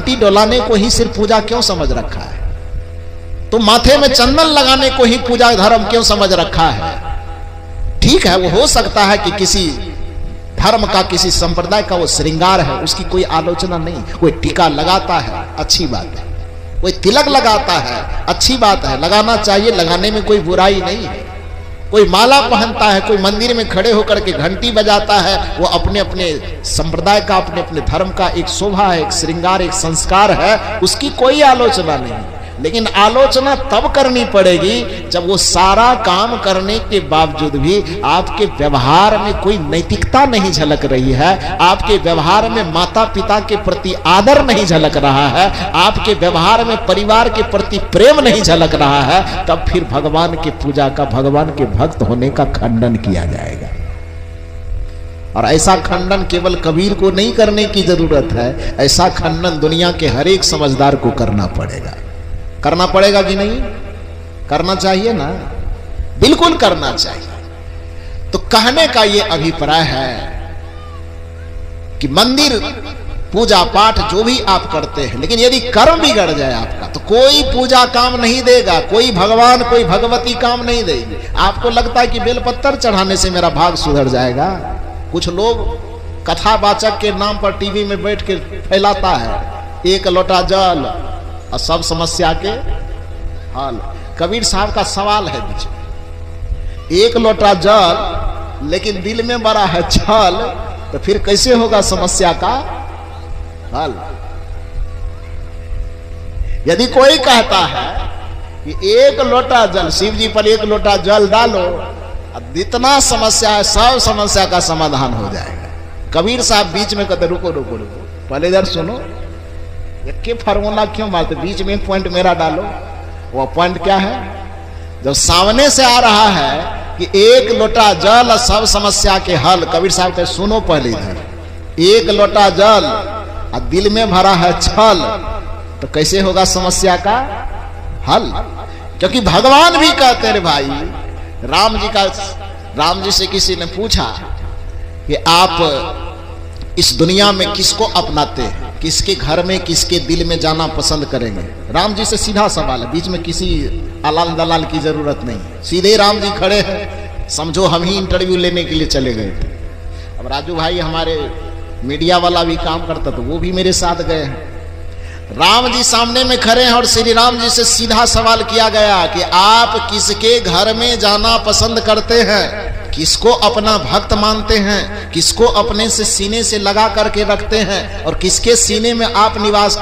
घंटी डोलाने को ही सिर्फ पूजा क्यों समझ रखा है? तो माथे में चंदन लगाने को ही पूजा धर्म क्यों समझ रखा है? ठीक है, वो हो सकता है कि किसी धर्म का, किसी संप्रदाय का वो श्रृंगार है, उसकी कोई आलोचना नहीं। कोई टीका लगाता है, अच्छी बात है। कोई तिलक लगाता है, अच्छी बात है, लगाना चाहिए, लगाने में कोई बुराई नहीं है। कोई माला पहनता है, कोई मंदिर में खड़े होकर के घंटी बजाता है, वो अपने अपने संप्रदाय का, अपने अपने धर्म का एक शोभा है, एक श्रृंगार, एक संस्कार है, उसकी कोई आलोचना नहीं। लेकिन आलोचना तब करनी पड़ेगी जब वो सारा काम करने के बावजूद भी आपके व्यवहार में कोई नैतिकता नहीं झलक रही है, आपके व्यवहार में माता पिता के प्रति आदर नहीं झलक रहा है, आपके व्यवहार में परिवार के प्रति प्रेम नहीं झलक रहा है, तब फिर भगवान की पूजा का, भगवान के भक्त होने का खंडन किया जाएगा। और ऐसा खंडन केवल कबीर को नहीं करने की जरूरत है, ऐसा खंडन दुनिया के हर एक समझदार को करना पड़ेगा। करना पड़ेगा कि नहीं? करना चाहिए ना, बिल्कुल करना चाहिए। तो कहने का ये अभिप्राय है कि मंदिर, पूजा पाठ जो भी आप करते हैं, लेकिन यदि कर्म बिगड़ जाए आपका, तो कोई पूजा काम नहीं देगा, कोई भगवान, कोई भगवती काम नहीं देगी। आपको लगता है कि बेलपत्तर चढ़ाने से मेरा भाग सुधर जाएगा। कुछ लोग कथावाचक के नाम पर टीवी में बैठ के फैलाता है, एक लोटा जल और सब समस्या के हल। कबीर साहब का सवाल है बीच में, एक लोटा जल लेकिन दिल में बड़ा है छल, तो फिर कैसे होगा समस्या का हल? यदि कोई कहता है कि एक लोटा जल, शिव जी पर एक लोटा जल डालो, जितना समस्या है सब समस्या का समाधान हो जाएगा। कबीर साहब बीच में कहते रुको रुको रुको, पहले इधर सुनो, एक फार्मूला क्यों मारते, बीच में एक पॉइंट मेरा डालो। वो पॉइंट क्या है? जब सामने से आ रहा है कि एक लोटा जल और सब समस्या के हल, कबीर साहब कहते सुनो पहले इधर, एक लोटा जल और दिल में भरा है छल, तो कैसे होगा समस्या का हल? क्योंकि भगवान भी कहते रे भाई, राम जी से किसी ने पूछा कि आप इस दुनिया में किसको अपनाते हैं, किसके घर में, किसके दिल में जाना पसंद करेंगे? राम जी से सीधा सवाल है, बीच में किसी अलाल दलाल की जरूरत नहीं, सीधे राम जी खड़े हैं। समझो हम ही इंटरव्यू लेने के लिए चले गए थे। अब राजू भाई हमारे मीडिया वाला भी काम करता, तो वो भी मेरे साथ गए हैं। राम जी सामने में खड़े हैं और श्री राम जी से सीधा सवाल किया गया कि आप किसके घर में जाना पसंद करते हैं, किसको अपना भक्त मानते हैं, किसको अपने से सीने से लगा करके रखते हैं, और किसके सीने में आप निवास कर